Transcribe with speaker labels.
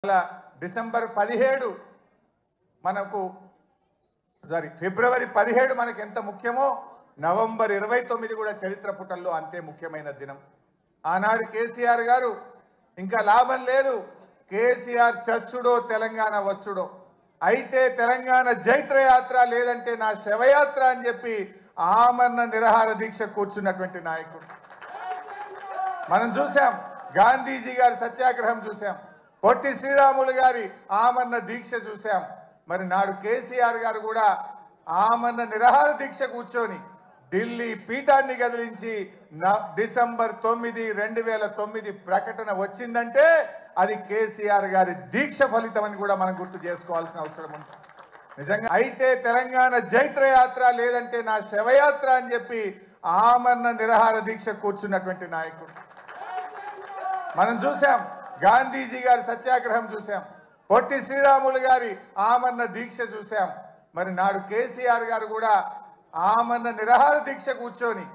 Speaker 1: December 17 మనకు ఫిబ్రవరి 17 మనకు ఎంత ముఖ్యమో నవంబర్ 29 కూడా చరిత్ర పుటల్లో అంతే ముఖ్యమైన దినం. ఆనాడు కేసీఆర్ గారు ఇంకా లాభం లేదు, కేసీఆర్ చచ్చుడో తెలంగాణ వచ్చుడో, అయితే తెలంగాణ జైత్రయాత్ర లేదంటే నా శవయాత్ర అని చెప్పి ఆమరణ నిరాహార దీక్ష కూర్చున్నటువంటి నాయకుడు మనం చూసాం. గాంధీజీ గారి సత్యాగ్రహం చూసాం, పొట్టి శ్రీరాములు గారి ఆమరణ దీక్ష చూసాం. మరి నాడు కేసీఆర్ గారు కూడా ఆమరణ నిరాహార దీక్ష కూర్చొని ఢిల్లీ పీఠాన్ని కదిలించి డిసెంబర్ 9, 2009 ప్రకటన వచ్చిందంటే అది కేసీఆర్ గారి దీక్ష ఫలితం అని కూడా మనం గుర్తు చేసుకోవాల్సిన అవసరం ఉంది. నిజంగా అయితే తెలంగాణ జైత్రయాత్ర లేదంటే నా శవయాత్ర అని చెప్పి ఆమరణ నిరాహార దీక్ష కూర్చున్నటువంటి నాయకుడు మనం చూసాం. గాంధీజీ గారి సత్యాగ్రహం చూసాం, పొట్టి శ్రీరాములు గారి ఆమరణ దీక్ష చూసాం. మరి నాడు కేసీఆర్ గారు కూడా ఆమరణ నిరాహార దీక్ష కూర్చొని